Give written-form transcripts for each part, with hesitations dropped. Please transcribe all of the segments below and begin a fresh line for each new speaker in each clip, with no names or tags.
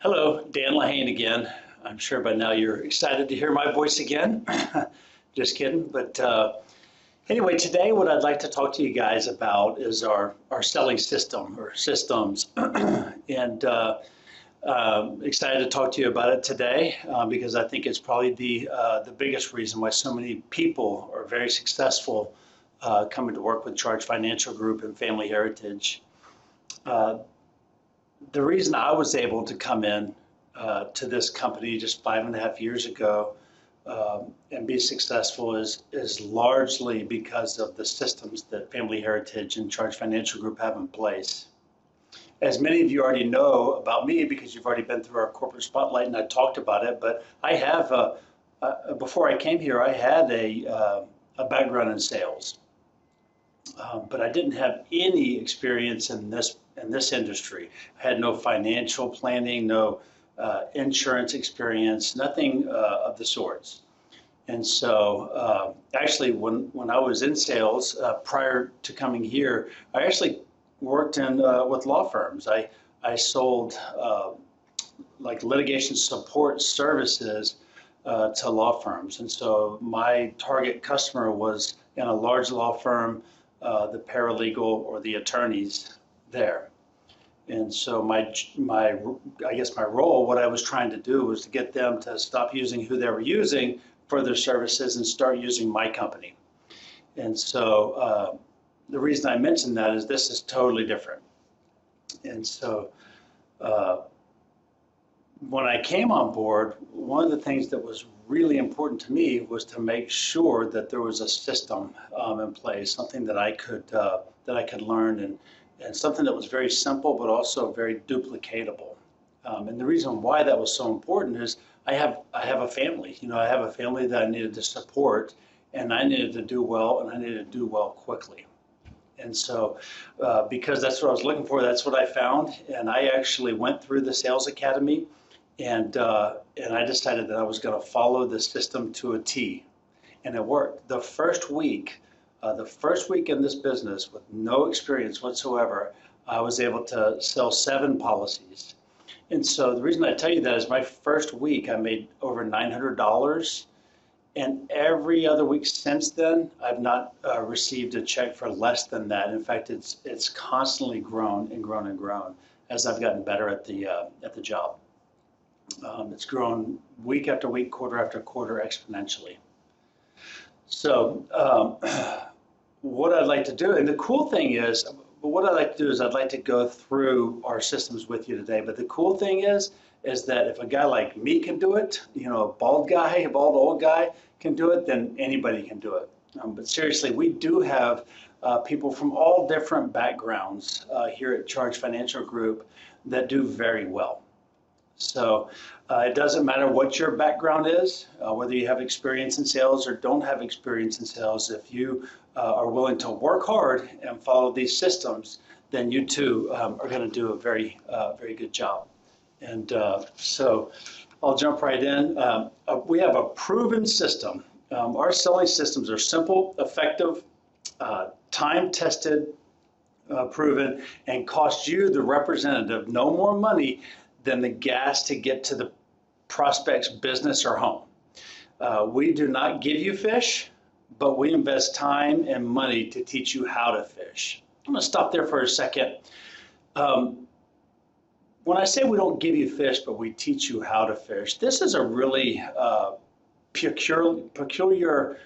Hello, Dan Lehane again. I'm sure by now you're excited to hear my voice again. Just kidding. But anyway, today what I'd like to talk to you guys about is our selling system or systems. And excited to talk to you about it today because I think it's probably the biggest reason why so many people are very successful coming to work with Charge Financial Group and Family Heritage. Uh, the reason I was able to come in to this company just 5.5 years ago and be successful is largely because of the systems that Family Heritage and Charge Financial Group have in place. As many of you already know about me because you've already been through our corporate spotlight and I talked about it, but I have, before I came here, I had a background in sales. But I didn't have any experience in this industry. I had no financial planning, no insurance experience, nothing of the sorts. And so, actually, when I was in sales prior to coming here, I actually worked in with law firms. I sold like litigation support services to law firms, and so my target customer was in a large law firm, the paralegal or the attorneys there. And so I guess my role, what I was trying to do was to get them to stop using who they were using for their services and start using my company. And so the reason I mentioned that is this is totally different. And so when I came on board, one of the things that was really important to me was to make sure that there was a system in place, something that I could learn, and something that was very simple but also very duplicatable. And the reason why that was so important is I have a family. I have a family that I needed to support, and I needed to do well, and I needed to do well quickly. And so, because that's what I was looking for, that's what I found. And I actually went through the sales academy, and I decided that I was going to follow the system to a T, and it worked. The first week in this business with no experience whatsoever, I was able to sell 7 policies. And so the reason I tell you that is my first week I made over $900, and every other week since then I've not received a check for less than that. In fact, it's constantly grown and grown and grown as I've gotten better at the job. It's grown week after week, quarter after quarter, exponentially. So what I'd like to do, and the cool thing is, what I'd like to do is I'd like to go through our systems with you today. But the cool thing is that if a guy like me can do it, a bald old guy can do it, then anybody can do it. But seriously, we do have people from all different backgrounds here at Charge Financial Group that do very well. So it doesn't matter what your background is, whether you have experience in sales or don't have experience in sales. If you are willing to work hard and follow these systems, then you too are going to do a very good job. And so I'll jump right in. We have a proven system. Our selling systems are simple, effective, time-tested, proven, and cost you, the representative, no more money than the gas to get to the prospect's business or home. We do not give you fish, but we invest time and money to teach you how to fish. I'm going to stop there for a second. When I say we don't give you fish, but we teach you how to fish, this is a really peculiar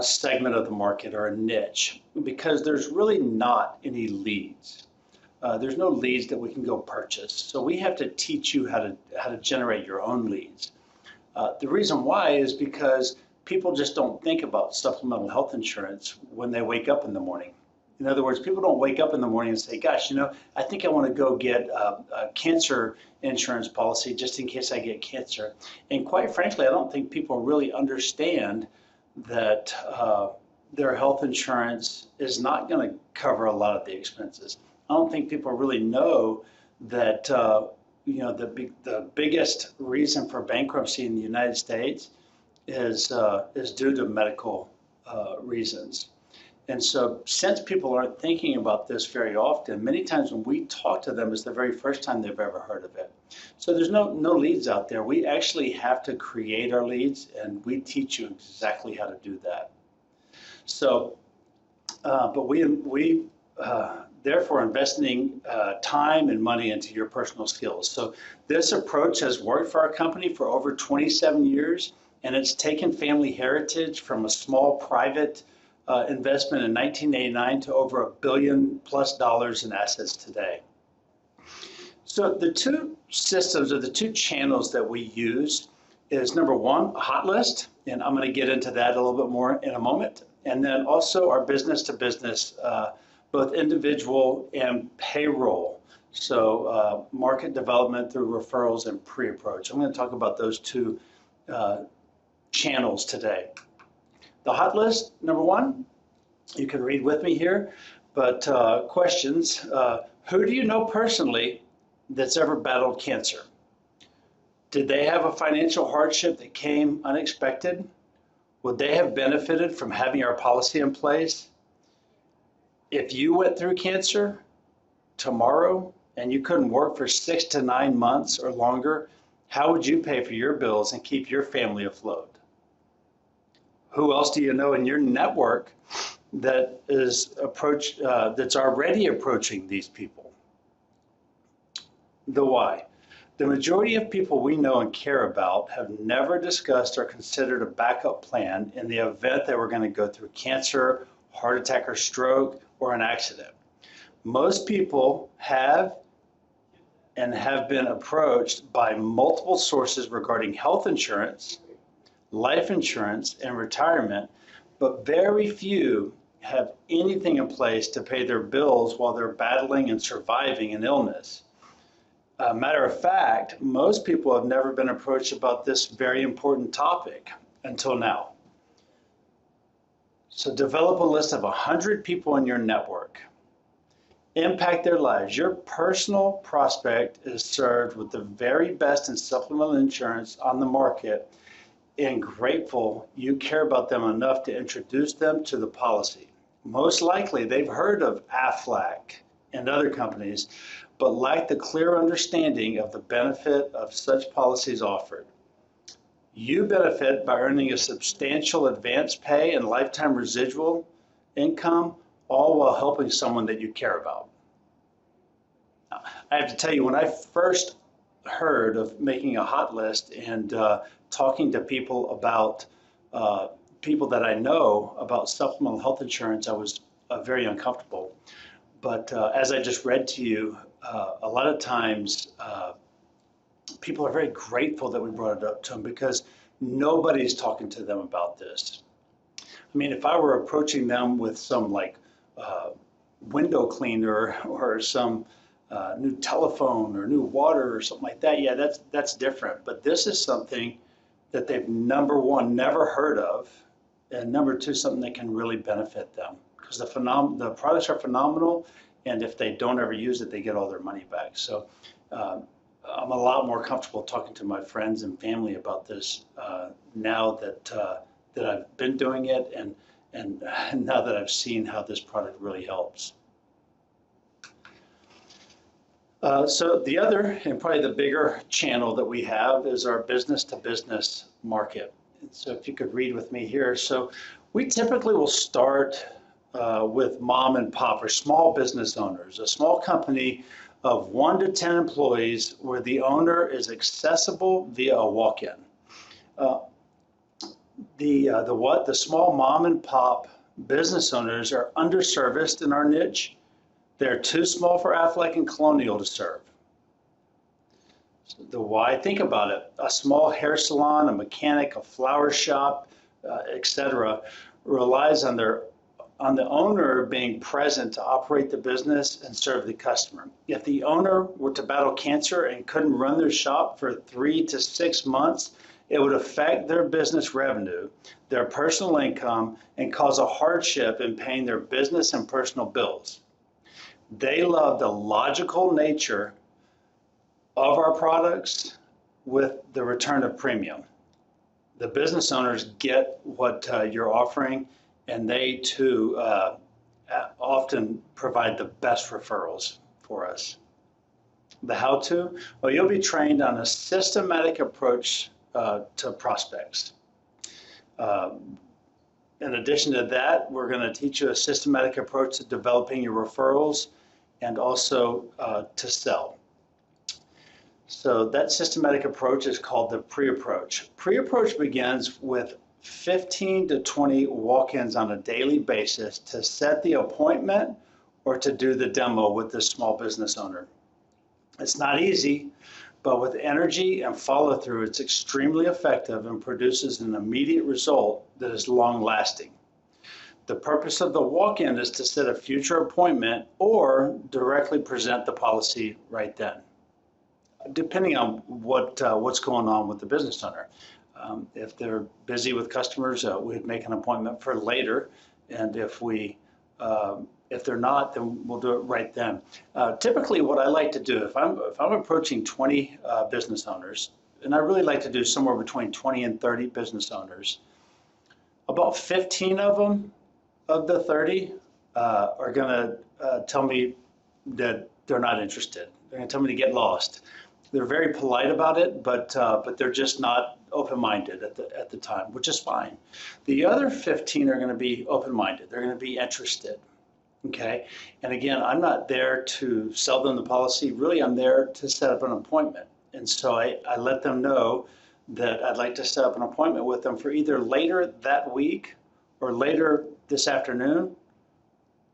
segment of the market, or a niche, because there's really not any leads. There's no leads that we can go purchase. So we have to teach you how to generate your own leads. The reason why is because people just don't think about supplemental health insurance when they wake up in the morning. In other words, people don't wake up in the morning and say, gosh, I think I want to go get a cancer insurance policy just in case I get cancer. And quite frankly, I don't think people really understand that their health insurance is not going to cover a lot of the expenses. I don't think people really know that the biggest reason for bankruptcy in the United States is due to medical reasons. And so since people aren't thinking about this very often, many times when we talk to them, it's the very first time they've ever heard of it. So there's no leads out there. We actually have to create our leads, and we teach you exactly how to do that. So, but we therefore investing time and money into your personal skills. So this approach has worked for our company for over 27 years, and it's taken Family Heritage from a small private investment in 1989 to over $1 billion+ in assets today. So the two systems or the two channels that we use is number one, a hot list, and I'm going to get into that a little bit more in a moment. And then also our business to business, both individual and payroll. So market development through referrals and pre-approach. I'm going to talk about those two channels today. The hot list, number one, you can read with me here, but questions. Who do you know personally that's ever battled cancer? Did they have a financial hardship that came unexpected? Would they have benefited from having our policy in place? If you went through cancer tomorrow and you couldn't work for 6 to 9 months or longer, how would you pay for your bills and keep your family afloat? Who else do you know in your network that is that's already approaching these people? The why. The majority of people we know and care about have never discussed or considered a backup plan in the event that we're going to go through cancer, heart attack or stroke, or an accident. Most people have and have been approached by multiple sources regarding health insurance, life insurance, and retirement, but very few have anything in place to pay their bills while they're battling and surviving an illness. Matter of fact, most people have never been approached about this very important topic until now. So develop a list of 100 people in your network. Impact their lives. Your personal prospect is served with the very best in supplemental insurance on the market, and grateful you care about them enough to introduce them to the policy. Most likely they've heard of Aflac and other companies, but lack the clear understanding of the benefit of such policies offered. You benefit by earning a substantial advance pay and lifetime residual income, all while helping someone that you care about. Now, I have to tell you, when I first heard of making a hot list and talking to people about people that I know about supplemental health insurance, I was very uncomfortable. But as I just read to you, a lot of times people are very grateful that we brought it up to them because nobody's talking to them about this. I mean, if I were approaching them with some like window cleaner or some new telephone or new water or something like that, yeah, that's different. But this is something that they've, number one, never heard of, and number two, something that can really benefit them because the products are phenomenal, and if they don't ever use it, they get all their money back. So I'm a lot more comfortable talking to my friends and family about this now that I've been doing it, and now that I've seen how this product really helps. So the other and probably the bigger channel that we have is our business to business market. And so if you could read with me here. So we typically will start with mom and pop or small business owners, a small company of 1 to 10 employees where the owner is accessible via a walk-in. The small mom and pop business owners are underserviced in our niche. They're too small for Aflac and Colonial to serve. The why, think about it. A small hair salon, a mechanic, a flower shop, etc., relies on the owner being present to operate the business and serve the customer. If the owner were to battle cancer and couldn't run their shop for 3 to 6 months, it would affect their business revenue, their personal income, and cause a hardship in paying their business and personal bills. They love the logical nature of our products with the return of premium. The business owners get what you're offering, and they too often provide the best referrals for us. The how-to, well, you'll be trained on a systematic approach to prospects. In addition to that, we're going to teach you a systematic approach to developing your referrals and also to sell. So that systematic approach is called the pre-approach. Pre-approach begins with 15 to 20 walk-ins on a daily basis to set the appointment or to do the demo with the small business owner. It's not easy, but with energy and follow-through, it's extremely effective and produces an immediate result that is long-lasting. The purpose of the walk-in is to set a future appointment or directly present the policy right then, depending on what's going on with the business owner. If they're busy with customers, we'd make an appointment for later, and if they're not, then we'll do it right then. Typically, what I like to do, if I'm approaching 20 business owners, and I really like to do somewhere between 20 and 30 business owners, about 15 of them, of the 30, are going to tell me that they're not interested. They're going to tell me to get lost. They're very polite about it, but they're just not open-minded at the time, which is fine. The other 15 are going to be open-minded. They're going to be interested. Okay, and again, I'm not there to sell them the policy. Really, I'm there to set up an appointment. And so I let them know that I'd like to set up an appointment with them for either later that week or later this afternoon,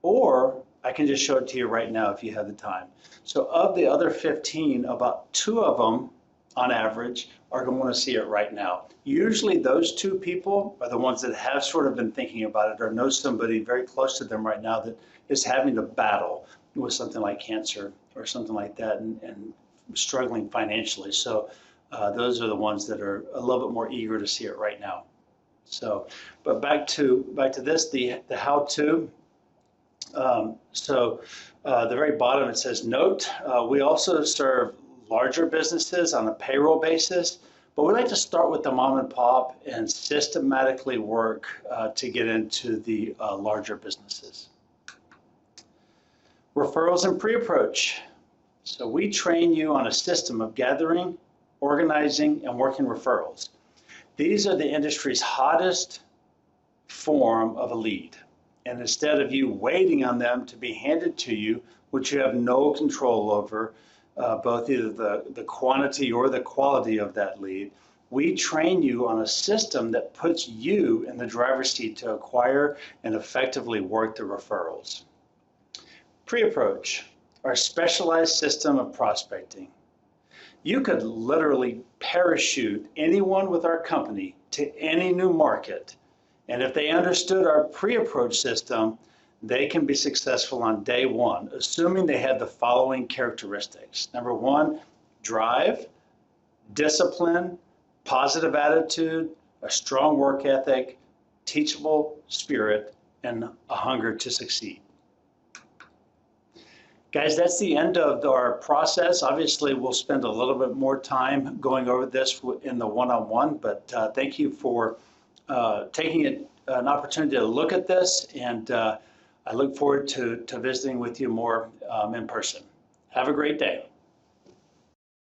or I can just show it to you right now if you have the time. So of the other 15, about 2 of them on average are going to want to see it right now. Usually those 2 people are the ones that have sort of been thinking about it or know somebody very close to them right now that is having to battle with something like cancer or something like that and struggling financially. So those are the ones that are a little bit more eager to see it right now. So, but back to this, the how-to. The very bottom, it says, note, we also serve larger businesses on a payroll basis, but we like to start with the mom and pop and systematically work to get into the larger businesses. Referrals and pre-approach. So we train you on a system of gathering, organizing, and working referrals. These are the industry's hottest form of a lead. And instead of you waiting on them to be handed to you, which you have no control over, both either the quantity or the quality of that lead, we train you on a system that puts you in the driver's seat to acquire and effectively work the referrals. Pre-approach, our specialized system of prospecting. You could literally parachute anyone with our company to any new market, and if they understood our pre-approach system, they can be successful on day one, assuming they have the following characteristics. Number 1, drive, discipline, positive attitude, a strong work ethic, teachable spirit, and a hunger to succeed. Guys, that's the end of our process. Obviously, we'll spend a little bit more time going over this in the one-on-one, but thank you for taking an opportunity to look at this, and I look forward to visiting with you more in person. Have a great day.